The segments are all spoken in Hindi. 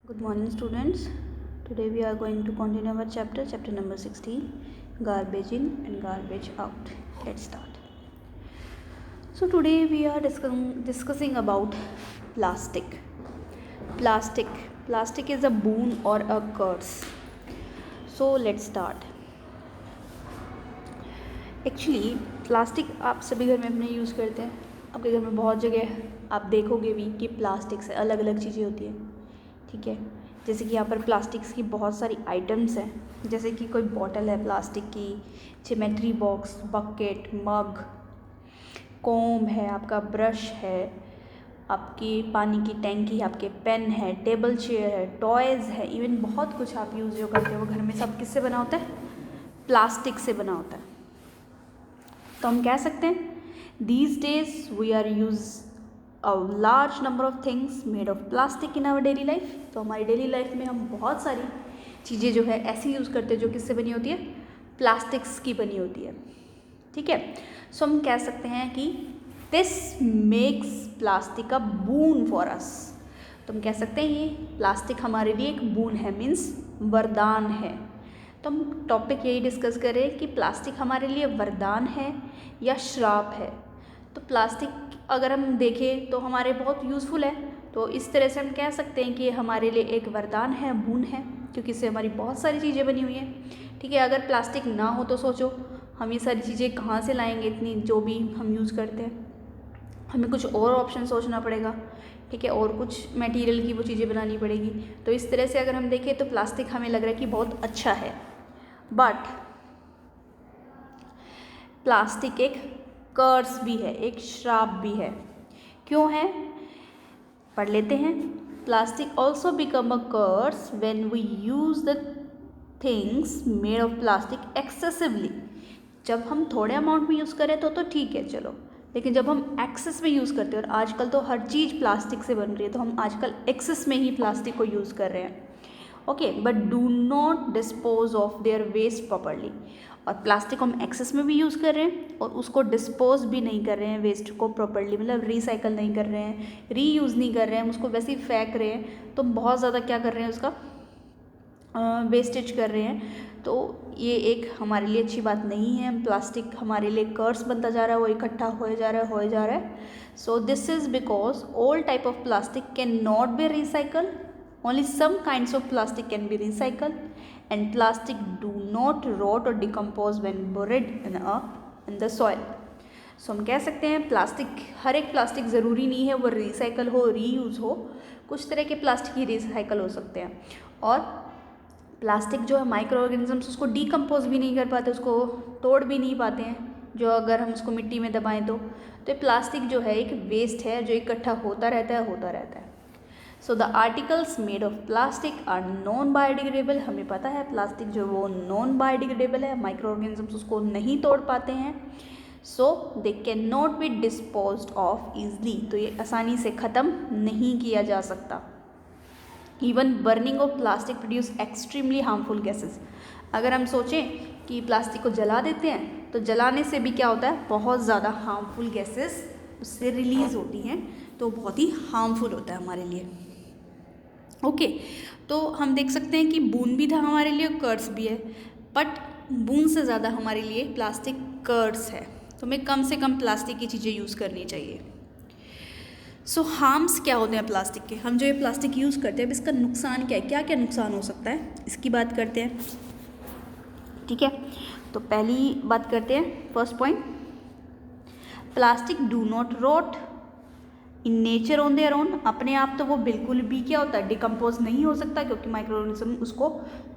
Good morning, students. Today we are going to continue our chapter number 16, garbage in and garbage out. Let's start. So today we are discussing about plastic. Plastic is a boon or a curse. So let's start. Actually plastic आप सभी घर में अपने यूज़ करते हैं. आपके घर में बहुत जगह आप देखोगे भी कि प्लास्टिक से अलग अलग चीज़ें होती हैं. ठीक है, जैसे कि यहाँ पर प्लास्टिक्स की बहुत सारी आइटम्स हैं, जैसे कि कोई बॉटल है प्लास्टिक की, ज्योमेट्री बॉक्स, बकेट, मग, कोम है, आपका ब्रश है, आपकी पानी की टैंकी, आपके पेन है, टेबल चेयर है, टॉयज़ है, इवन बहुत कुछ आप यूज़ जो करते हो वो घर में सब किससे बना होता है? प्लास्टिक से बना होता है. तो हम कह सकते हैं these days we are use a large number of things made of plastic in our daily life. तो हमारी डेली लाइफ में हम बहुत सारी चीज़ें जो है ऐसी यूज़ करते हैं जो किससे बनी होती है? प्लास्टिक्स की बनी होती है. ठीक है, सो हम कह सकते हैं कि this makes plastic a boon for us. तो हम कह सकते हैं ये प्लास्टिक हमारे लिए एक बून है, मीन्स वरदान है. तो हम टॉपिक यही डिस्कस करें कि प्लास्टिक हमारे लिए वरदान है या श्राप है. तो प्लास्टिक अगर हम देखें तो हमारे बहुत यूज़फुल है. तो इस तरह से हम कह सकते हैं कि हमारे लिए एक वरदान है, बून है, क्योंकि इससे हमारी बहुत सारी चीज़ें बनी हुई हैं. ठीक है, अगर प्लास्टिक ना हो तो सोचो हम ये सारी चीज़ें कहाँ से लाएंगे, इतनी जो भी हम यूज़ करते हैं. हमें कुछ और ऑप्शन सोचना पड़ेगा. ठीक है, और कुछ मटेरियल की वो चीज़ें बनानी पड़ेगी. तो इस तरह से अगर हम देखें तो प्लास्टिक हमें लग रहा है कि बहुत अच्छा है. बट प्लास्टिक एक कर्स भी है, एक श्राप भी है. क्यों है? पढ़ लेते हैं. Plastic also become a curse when we use the things made of plastic excessively. जब हम थोड़े अमाउंट में यूज़ करें तो ठीक है चलो, लेकिन जब हम एक्सेस में यूज़ करते हैं, और आजकल तो हर चीज़ प्लास्टिक से बन रही है, तो हम आजकल एक्सेस में ही प्लास्टिक को यूज़ कर रहे हैं. Okay, but do not dispose of their waste properly. और प्लास्टिक को हम एक्सेस में भी यूज़ कर रहे हैं और उसको डिस्पोज भी नहीं कर रहे हैं वेस्ट को प्रॉपरली, मतलब रिसाइकल नहीं कर रहे हैं, रीयूज़ नहीं कर रहे हैं, उसको वैसे ही फेंक रहे हैं. तो बहुत ज़्यादा क्या कर रहे हैं, उसका वेस्टेज कर रहे हैं. तो ये एक हमारे लिए अच्छी बात नहीं है. प्लास्टिक हमारे लिए कर्स बनता जा रहा है, वो इकट्ठा होए जा रहा है. So this is because all type of plastic can not B recycle. Only some kinds of plastic can be recycled, and plastic do not rot or decompose when buried in the soil. So हम कह सकते हैं प्लास्टिक, हर एक प्लास्टिक ज़रूरी नहीं है वो रिसाइकल हो, रीयूज़ हो. कुछ तरह के प्लास्टिक ही रिसाइकल हो सकते हैं. और प्लास्टिक जो है माइक्रो ऑर्गेनिजम्स उसको डीकम्पोज भी नहीं कर पाते, उसको तोड़ भी नहीं पाते हैं, जो अगर हम उसको मिट्टी में दबाएं तो प्लास्टिक जो है एक वेस्ट है जो इकट्ठा होता रहता है. So the articles made of plastic are non biodegradable. हमें पता है प्लास्टिक जो वो नॉन बायोडिग्रेडेबल है, माइक्रो ऑर्गेनिजम्स उसको नहीं तोड़ पाते हैं. So they can not be disposed of easily. तो ये आसानी से ख़त्म नहीं किया जा सकता. Even burning of plastic produce extremely harmful gases. अगर हम सोचें कि प्लास्टिक को जला देते हैं तो जलाने से भी क्या होता है, बहुत ज़्यादा हार्मफुल गैसेस उससे रिलीज़ होती हैं. तो बहुत ही हार्मफुल होता है हमारे लिए. ओके, तो हम देख सकते हैं कि बून भी था हमारे लिए, कर्स भी है. बट बून से ज़्यादा हमारे लिए प्लास्टिक कर्स है. तो हमें कम से कम प्लास्टिक की चीज़ें यूज़ करनी चाहिए. सो हार्म्स क्या होते हैं प्लास्टिक के? हम जो ये प्लास्टिक यूज़ करते हैं, अब इसका नुकसान क्या है, क्या क्या नुकसान हो सकता है, इसकी बात करते हैं. ठीक है, तो पहली बात करते हैं, first point, plastic do not rot in nature on their own. अपने आप तो वो बिल्कुल भी क्या होता है, डिकम्पोज नहीं हो सकता, क्योंकि माइक्रो ऑर्गेनिज्म उसको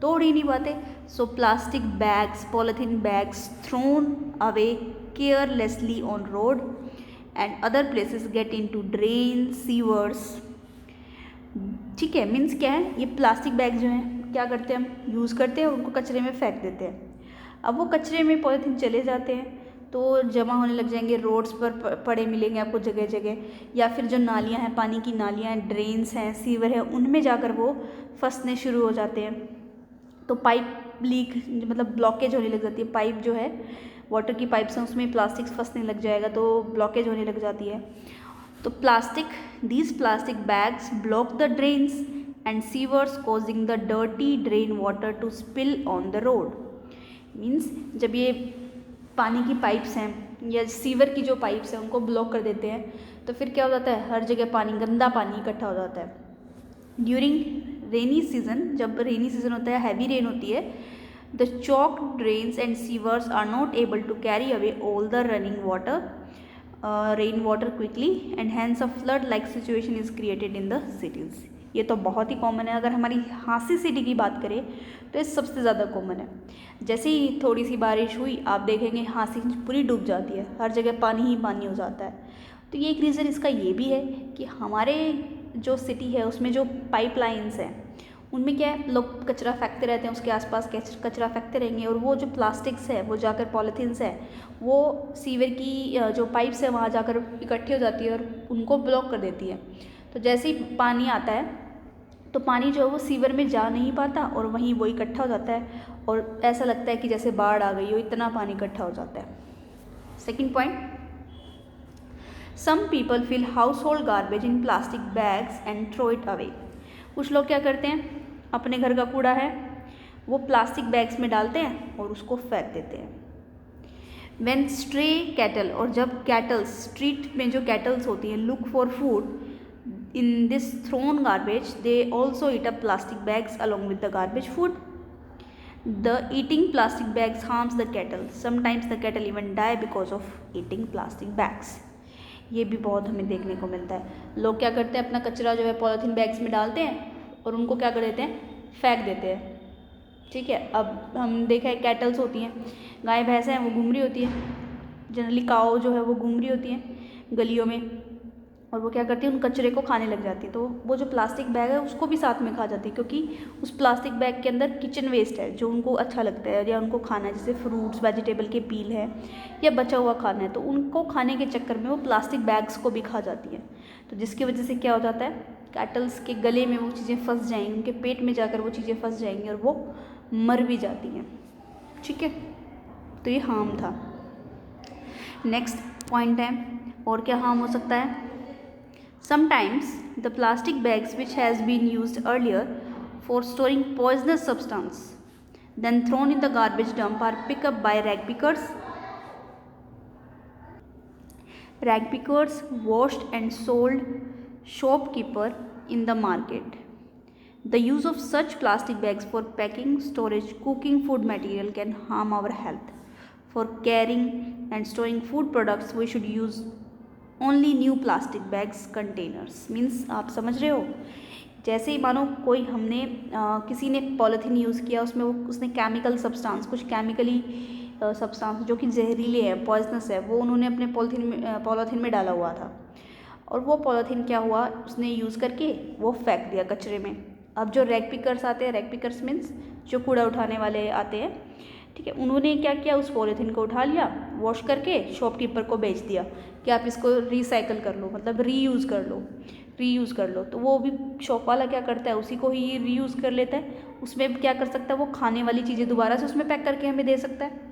तोड़ ही नहीं पाते. सो plastic bags, polythene bags thrown away carelessly on road and other places get into drain, sewers. ठीक है, मीन्स क्या है, ये प्लास्टिक बैग जो हैं क्या करते हैं, हम यूज़ करते हैं, उनको कचरे में फेंक देते हैं. अब वो कचरे में पॉलीथीन चले जाते हैं तो जमा होने लग जाएंगे, रोड्स पर पड़े मिलेंगे आपको जगह जगह, या फिर जो नालियाँ हैं, पानी की नालियाँ हैं, ड्रेन्स हैं, सीवर है, उनमें जाकर वो फंसने शुरू हो जाते हैं. तो पाइप लीक, मतलब ब्लॉकेज होने लग जाती है. पाइप जो है, वाटर की पाइप्स हैं, उसमें प्लास्टिक फंसने लग जाएगा तो ब्लॉकेज होने लग जाती है. तो these plastic bags block the drains and sewers causing the dirty drain water to spill on the road. Means जब ये पानी की पाइप्स हैं या सीवर की जो पाइप्स हैं उनको ब्लॉक कर देते हैं तो फिर क्या हो जाता है, हर जगह पानी, गंदा पानी इकट्ठा हो जाता है। ड्यूरिंग रेनी सीजन, जब रेनी सीजन होता है, हैवी रेन होती है, the choked drains and sewers are not able to carry away all the running water rain water quickly and hence a flood like situation is created in the cities. ये तो बहुत ही कॉमन है। अगर हमारी हाँसी सिटी की बात करें तो ये सबसे ज़्यादा कॉमन है। जैसे ही थोड़ी सी बारिश हुई आप देखेंगे हाँसी पूरी डूब जाती है, हर जगह पानी ही पानी हो जाता है। तो ये एक रीज़न इसका ये भी है कि हमारे जो सिटी है उसमें जो पाइपलाइंस हैं उनमें क्या है, लोग कचरा फेंकते रहते हैं, उसके आसपास कचरा फेंकते रहेंगे और वो जो प्लास्टिक्स है वो जाकर पॉलीथीन्स है वो सीवर की जो पाइप्स है वहाँ जाकर इकट्ठी हो जाती है और उनको ब्लॉक कर देती है। तो जैसे ही पानी आता है तो पानी जो है वो सीवर में जा नहीं पाता और वहीं वो इकट्ठा हो जाता है और ऐसा लगता है कि जैसे बाढ़ आ गई हो, इतना पानी इकट्ठा हो जाता है। Second point, some people fill household garbage in plastic bags and throw it away. कुछ लोग क्या करते हैं, अपने घर का कूड़ा है वो प्लास्टिक बैग्स में डालते हैं और उसको फेंक देते हैं। व्हेन स्ट्रे कैटल, और जब कैटल्स, स्ट्रीट में जो कैटल्स होती हैं, look for food in this thrown garbage, they also eat up plastic bags along with the garbage food. The eating plastic bags harms the cattle. Sometimes the cattle even die because of eating plastic bags. ये भी बहुत हमें देखने को मिलता है। लोग क्या करते हैं, अपना कचरा जो है पॉलीथीन बैग्स में डालते हैं और उनको क्या कर देते हैं, फेंक देते हैं। ठीक है, अब हम देखा है कैटल्स होती हैं, गाय भैंस हैं, वो घूम रही होती है, जनरली काऊ जो है वो घूम रही होती हैं गलियों में और वो क्या करती है, उन कचरे को खाने लग जाती है। तो वो जो प्लास्टिक बैग है उसको भी साथ में खा जाती है क्योंकि उस प्लास्टिक बैग के अंदर किचन वेस्ट है जो उनको अच्छा लगता है या उनको खाना है, जैसे फ्रूट्स, वेजिटेबल के पील है या बचा हुआ खाना है, तो उनको खाने के चक्कर में वो प्लास्टिक बैग्स को भी खा जाती है। तो जिसकी वजह से क्या हो जाता है, कैटल्स के गले में वो चीज़ें फंस जाएंगी, उनके पेट में जाकर वो चीज़ें फंस जाएंगी और वो मर भी जाती हैं। ठीक है, तो ये हार्म था। नेक्स्ट पॉइंट है, और क्या हार्म हो सकता है, sometimes the plastic bags which has been used earlier for storing poisonous substance then thrown in the garbage dump are picked up by rag pickers. Rag pickers washed and sold shopkeeper in the market. The use of such plastic bags for packing, storage, cooking food material can harm our health. For carrying and storing food products we should use only new plastic bags containers. Means आप समझ रहे हो, जैसे ही मानो कोई हमने किसी ने पॉलीथीन यूज़ किया, उसमें वो उसने केमिकल सब्सटेंस, कुछ केमिकली सब्सटेंस जो कि जहरीले है, पॉइजनस है, वो उन्होंने अपने पॉलीथीन में डाला हुआ था और वो पॉलीथीन क्या हुआ, उसने यूज़ करके वो फेंक दिया कचरे में। अब जो रैग पिकर्स आते हैं, रैग पिकर्स मीन्स जो कूड़ा उठाने वाले आते हैं, ठीक है, उन्होंने क्या किया, उस पॉलीथीन को उठा लिया, वॉश करके शॉपकीपर को बेच दिया कि आप इसको रिसाइकल कर लो, मतलब रीयूज़ कर लो। तो वो भी शॉप वाला क्या करता है, उसी को ही रीयूज़ कर लेता है। उसमें क्या कर सकता है, वो खाने वाली चीज़ें दोबारा से उसमें पैक करके हमें दे सकता है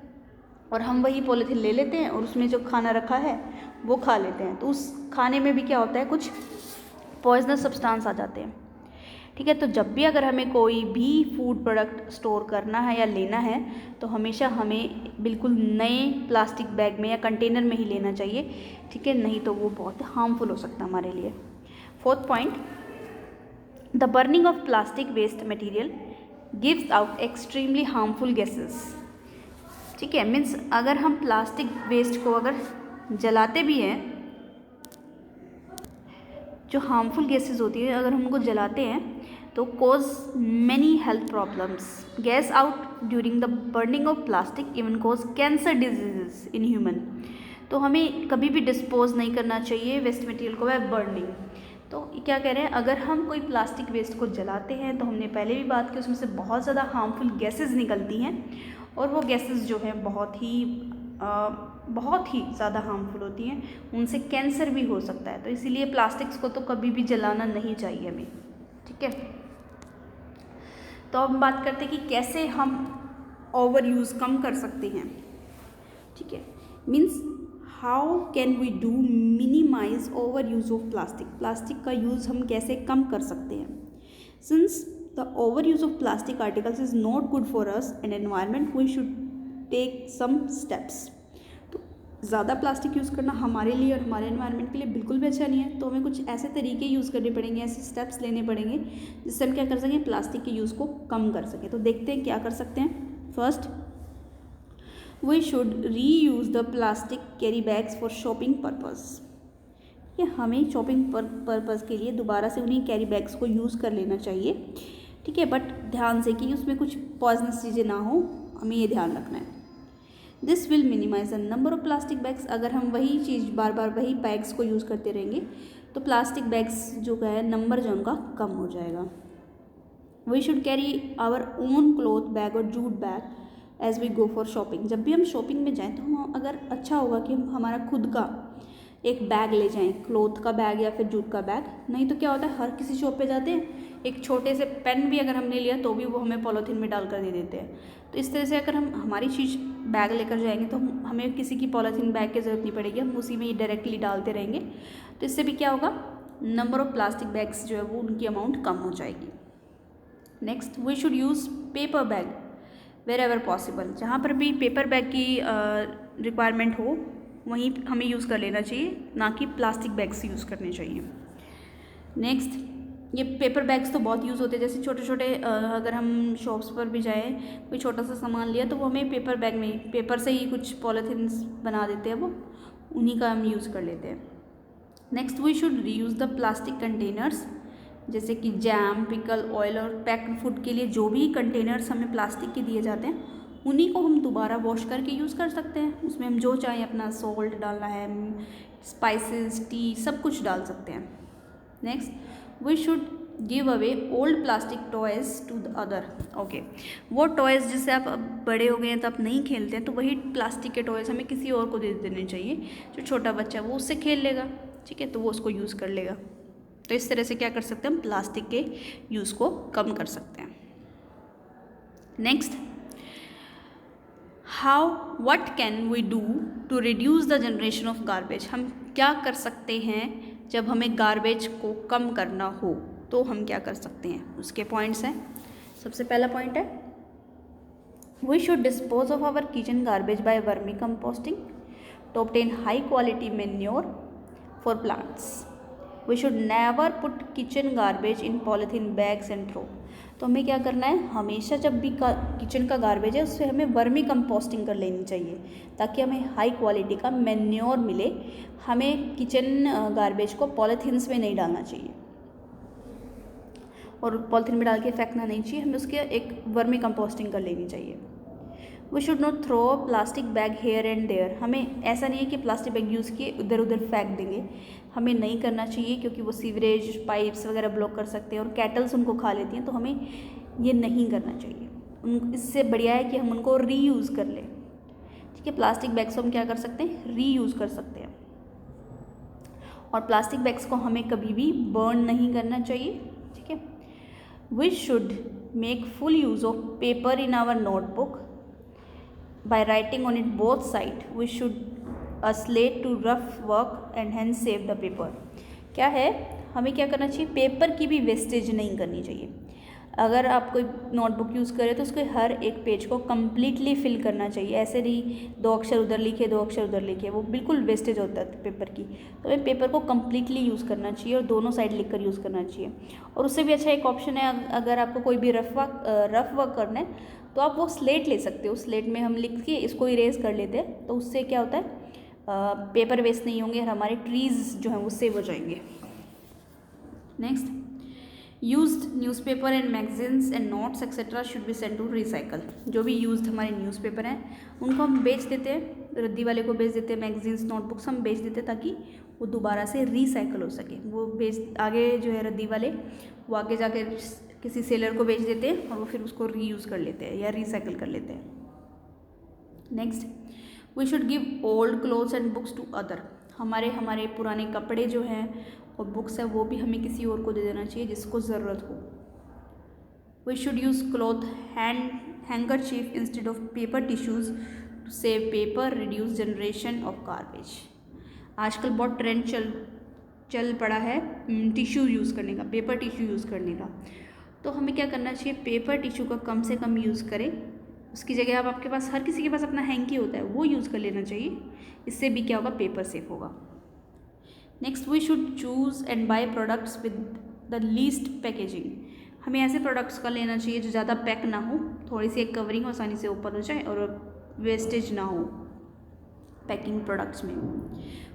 और हम वही पॉलीथीन ले लेते हैं और उसमें जो खाना रखा है वो खा लेते हैं। तो उस खाने में भी क्या होता है, कुछ पॉइजनस सब्सटेंस आ जाते हैं। ठीक है, तो जब भी अगर हमें कोई भी फूड प्रोडक्ट स्टोर करना है या लेना है तो हमेशा हमें बिल्कुल नए प्लास्टिक बैग में या कंटेनर में ही लेना चाहिए। ठीक है, नहीं तो वो बहुत हार्मफुल हो सकता है हमारे लिए। Fourth point, the burning of plastic waste material gives out extremely harmful gases. ठीक है, मीन्स अगर हम प्लास्टिक वेस्ट को अगर जलाते भी हैं, जो हार्मफुल गैसेस होती है अगर हम उनको जलाते हैं तो cause many health problems. Gas out during the burning of plastic even cause cancer diseases in human. तो हमें कभी भी डिस्पोज नहीं करना चाहिए वेस्ट मटेरियल को बाय बर्निंग। तो क्या कह रहे हैं, अगर हम कोई प्लास्टिक वेस्ट को जलाते हैं तो हमने पहले भी बात की, उसमें से बहुत ज़्यादा हार्मफुल गैसेस निकलती हैं और वो गैसेस जो हैं बहुत ही ज़्यादा हार्मफुल होती हैं, उनसे कैंसर भी हो सकता है। तो इसीलिए प्लास्टिक्स को तो कभी भी जलाना नहीं चाहिए हमें। ठीक है, तो अब हम बात करते हैं कि कैसे हम ओवर यूज़ कम कर सकते हैं। ठीक है, means how can we do minimize over use of plastic. प्लास्टिक का यूज़ हम कैसे कम कर सकते हैं। Since the overuse of plastic articles is not good for us and environment, we should take some steps. तो ज़्यादा प्लास्टिक यूज़ करना हमारे लिए और हमारे एनवायरनमेंट के लिए बिल्कुल भी अच्छा नहीं है, तो हमें कुछ ऐसे तरीके यूज़ करने पड़ेंगे, ऐसे स्टेप्स लेने पड़ेंगे जिससे हम क्या कर सकें, प्लास्टिक के यूज़ को कम कर सकें। तो देखते हैं क्या कर सकते हैं। First, we should reuse the plastic carry bags for shopping purpose. कि हमें शॉपिंग पर्पज़ के लिए दोबारा से उन्हीं कैरी बैग्स को यूज़ कर लेना चाहिए, ठीक है, बट ध्यान से कि उसमें कुछ पॉइजनस चीज़ें ना हो, हमें ये ध्यान रखना है। This will minimise the number of plastic bags. अगर हम वही चीज़ बार बार वही बैग्स को यूज़ करते रहेंगे तो प्लास्टिक बैग्स जो है नंबर जो उनका कम हो जाएगा। We should carry our own cloth bag और jute bag as we go for shopping. जब भी हम शॉपिंग में जाएँ तो हम अगर अच्छा होगा कि हम हमारा खुद का एक बैग ले जाएं, क्लॉथ का बैग या फिर जूट का बैग। नहीं तो क्या होता है, हर किसी शॉप पे जाते हैं, एक छोटे से पेन भी अगर हमने लिया तो भी वो हमें पॉलीथीन में डाल कर दे देते हैं। तो इस तरह से अगर हम हमारी चीज़ बैग लेकर जाएंगे तो हमें किसी की पॉलीथीन बैग की ज़रूरत नहीं पड़ेगी, हम उसी में ही डायरेक्टली डालते रहेंगे। तो इससे भी क्या होगा, नंबर ऑफ प्लास्टिक बैग्स जो है वो उनकी अमाउंट कम हो जाएगी। Next, we should use paper bag wherever possible. जहाँ पर भी पेपर बैग की रिक्वायरमेंट हो वहीं हमें यूज़ कर लेना चाहिए, ना कि प्लास्टिक बैग्स यूज़ करने चाहिए। नेक्स्ट, ये पेपर बैग्स तो बहुत यूज़ होते हैं, जैसे छोटे छोटे अगर हम शॉप्स पर भी जाएँ, कोई छोटा सा सामान लिया तो वो हमें पेपर बैग में पेपर से ही कुछ पॉलीथीन्स बना देते हैं, वो उन्हीं का हम यूज़ कर लेते हैं। Next, we should reuse the plastic containers, जैसे कि जैम, पिकल, ऑयल और पैक्ड फूड के लिए जो भी कंटेनर्स हमें प्लास्टिक के दिए जाते हैं उन्हीं को हम दोबारा वॉश करके यूज़ कर सकते हैं। उसमें हम जो चाहें अपना सॉल्ट डालना है, स्पाइसेस, टी, सब कुछ डाल सकते हैं। Next, we should give away old plastic toys to the other. Okay, वो टॉयज़ जिससे आप अब बड़े हो गए हैं तो आप नहीं खेलते हैं, तो वही प्लास्टिक के टॉयज़ हमें किसी और को दे देने चाहिए। जो छोटा बच्चा वो उससे खेल लेगा, ठीक है, तो वो उसको यूज़ कर लेगा। तो इस तरह से क्या कर सकते हैं, हम प्लास्टिक के यूज़ को कम कर सकते हैं। Next, what can we do to reduce the generation of garbage। हम क्या कर सकते हैं जब हमें गार्बेज को कम करना हो, तो हम क्या कर सकते हैं, उसके पॉइंट्स हैं। सबसे पहला पॉइंट है, we should dispose of our kitchen garbage by vermicomposting to obtain high quality manure for plants। We should never put kitchen garbage in polythene bags and throw। तो हमें क्या करना है, हमेशा जब भी किचन का गार्बेज है उससे हमें वर्मी कंपोस्टिंग कर लेनी चाहिए, ताकि हमें हाई क्वालिटी का मैन्योर मिले। हमें किचन गार्बेज को पॉलीथीन्स में नहीं डालना चाहिए और पॉलीथीन में डाल के फेंकना नहीं चाहिए, हमें उसके एक वर्मी कंपोस्टिंग कर लेनी चाहिए। We should not throw plastic bag here and there. हमें ऐसा नहीं है कि प्लास्टिक बैग यूज़ किए उधर उधर फेंक देंगे, हमें नहीं करना चाहिए, क्योंकि वो सीवरेज पाइप्स वगैरह ब्लॉक कर सकते हैं और कैटल्स उनको खा लेती हैं, तो हमें ये नहीं करना चाहिए। इससे बढ़िया है कि हम उनको रीयूज़ कर लें, ठीक है। प्लास्टिक बैग्स को हम क्या कर सकते हैं, रीयूज़ कर सकते हैं। और प्लास्टिक बैग्स को हमें कभी भी बर्न नहीं करना चाहिए, ठीक है। We should make full use of paper in our notebook by writing on it both side। we should a slate to rough work and hence save the paper। क्या है, हमें क्या करना चाहिए, पेपर की भी वेस्टेज नहीं करनी चाहिए। अगर आप कोई नोटबुक यूज़ करें तो उसके हर एक पेज को कम्प्लीटली फिल करना चाहिए, ऐसे नहीं 2 अक्षर उधर लिखे 2 अक्षर उधर लिखे, वो बिल्कुल वेस्टेज होता है पेपर की। तो हमें पेपर को कम्प्लीटली यूज़ करना चाहिए और दोनों साइड लिख कर यूज़ करना चाहिए। और उससे भी अच्छा एक ऑप्शन है, अगर आपको कोई भी रफ वर्क करना है तो आप वो स्लेट ले सकते हो। स्लेट में हम लिख के इसको इरेज कर लेते हैं, तो उससे क्या होता है, पेपर वेस्ट नहीं होंगे और हमारे ट्रीज़ जो हैं वो सेव हो जाएंगे। Next, used newspaper and magazines and notes etcetera should be sent to recycle. जो भी यूज्ड हमारे न्यूज़पेपर हैं उनको हम बेच देते हैं, रद्दी वाले को बेच देते हैं, मैगजीन्स नोटबुक्स हम बेच देते हैं ताकि वो दोबारा से रिसाइकल हो सके। वो बेच आगे जो है रद्दी वाले वो आगे जाके किसी सेलर को बेच देते हैं और वो फिर उसको रीयूज़ कर लेते हैं या रिसाइकल कर लेते हैं। Next, we should give old clothes and books to other. हमारे पुराने कपड़े जो हैं और बुक्स है वो भी हमें किसी और को दे देना चाहिए जिसको ज़रूरत हो। We should use cloth handkerchief instead of paper tissues to save paper, reduce generation of garbage. आजकल बहुत ट्रेंड चल पड़ा है टिश्यू यूज़ करने का, पेपर टिश्यू यूज़ करने का। तो हमें क्या करना चाहिए, पेपर टिश्यू का कम से कम यूज़ करें। उसकी जगह आप आपके पास हर किसी के पास अपना हैंकी होता है, वो यूज़ कर लेना चाहिए। इससे भी क्या होगा, पेपर सेफ होगा। Next, we should choose and buy products with the least packaging. हमें ऐसे प्रोडक्ट्स का लेना चाहिए जो ज़्यादा पैक ना हो, थोड़ी सी एक कवरिंग आसानी से ओपन हो जाए और वेस्टेज ना हो पैकिंग प्रोडक्ट्स में।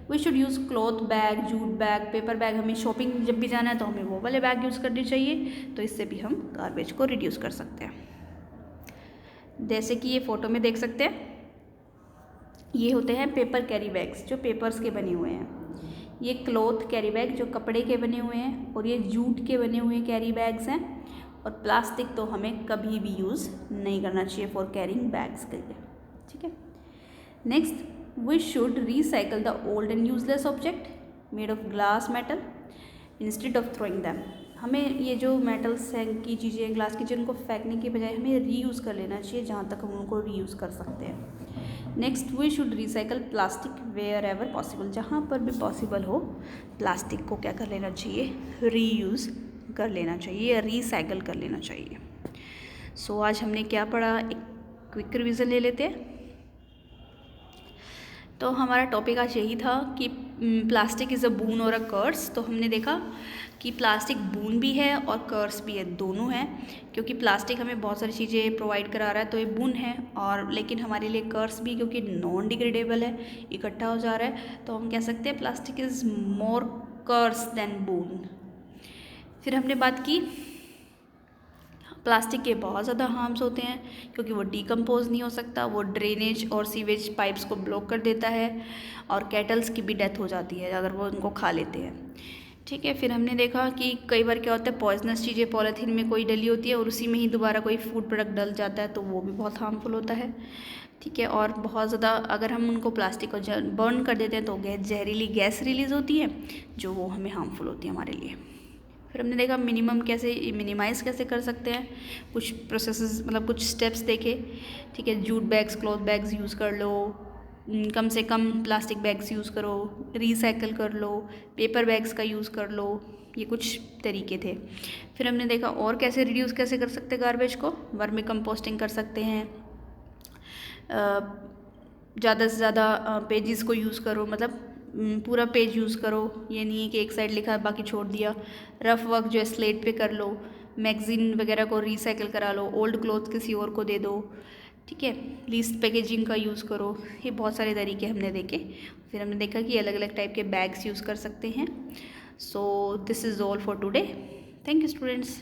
We should use cloth bag, jute bag, paper bag. हमें शॉपिंग जब भी जाना है तो हमें वो वाले बैग यूज़ करने चाहिए, तो इससे भी हम गार्बेज को रिड्यूस कर सकते हैं। जैसे कि ये फ़ोटो में देख सकते हैं, ये होते हैं पेपर कैरी बैग्स जो पेपर्स के बने हुए हैं। ये क्लॉथ कैरी बैग जो कपड़े के बने हुए हैं, और ये जूट के बने हुए कैरी बैग्स हैं। और प्लास्टिक तो हमें कभी भी यूज़ नहीं करना चाहिए फॉर कैरिंग बैग्स के लिए, ठीक है। Next, we should recycle the old and useless object made of glass metal instead of throwing them. हमें ये जो मेटल्स हैं की चीज़ें, ग्लास की चीज़ें, उनको फेंकने के बजाय हमें रीयूज़ कर लेना चाहिए जहाँ तक हम उनको रीयूज़ कर सकते हैं। Next, we should recycle plastic wherever possible. जहाँ पर भी पॉसिबल हो प्लास्टिक को क्या कर लेना चाहिए, रीयूज़ कर लेना चाहिए या रिसाइकल कर लेना चाहिए। सो आज हमने क्या पढ़ा, एक क्विक रिवीजन ले लेते हैं। तो हमारा टॉपिक आज यही था कि प्लास्टिक इज़ अ बून और अ कर्स। तो हमने देखा कि प्लास्टिक बून भी है और कर्स भी है, दोनों हैं। क्योंकि प्लास्टिक हमें बहुत सारी चीज़ें प्रोवाइड करा रहा है तो ये बून है, और लेकिन हमारे लिए कर्स भी, क्योंकि नॉन डिग्रेडेबल है, इकट्ठा हो जा रहा है, तो हम कह सकते हैं plastic is more curse than boon. फिर हमने बात की प्लास्टिक के बहुत ज़्यादा हार्म्स होते हैं क्योंकि वो डिकम्पोज नहीं हो सकता, वो ड्रेनेज और सीवेज पाइप्स को ब्लॉक कर देता है, और कैटल्स की भी डेथ हो जाती है अगर वो उनको खा लेते हैं, ठीक है। फिर हमने देखा कि कई बार क्या होता है, पॉइजनस चीज़ें पॉलीथीन में कोई डली होती है और उसी में ही दोबारा कोई फूड प्रोडक्ट डल जाता है, तो वो भी बहुत हार्मफुल होता है, ठीक है। और बहुत ज़्यादा अगर हम उनको प्लास्टिक को बर्न कर देते हैं तो जहरीली गैस रिलीज़ होती है जो वो हमें हार्मफुल होती है हमारे लिए। फिर हमने देखा मिनिमाइज़ कैसे कर सकते हैं, कुछ प्रोसेसेस, मतलब कुछ स्टेप्स देखे, ठीक है। Jute bags, cloth bags use कर लो, कम से कम प्लास्टिक बैग्स यूज़ करो, रिसाइकल कर लो, पेपर बैग्स का यूज़ कर लो, ये कुछ तरीके थे। फिर हमने देखा और कैसे रिड्यूस कैसे कर सकते हैं गार्बेज को, वर्मी कंपोस्टिंग कर सकते हैं, ज़्यादा से ज़्यादा पेजेस को यूज़ करो, मतलब पूरा पेज यूज़ करो, ये नहीं है कि एक साइड लिखा बाकी छोड़ दिया। रफ वर्क जो है स्लेट पे कर लो, मैगज़ीन वगैरह को रिसाइकिल करा लो, ओल्ड क्लॉथ किसी और को दे दो, ठीक है। लीस्ट पैकेजिंग का यूज़ करो, ये बहुत सारे तरीके हमने देखे। फिर हमने देखा कि अलग अलग टाइप के बैग्स यूज़ कर सकते हैं। So this is all for today. Thank you students.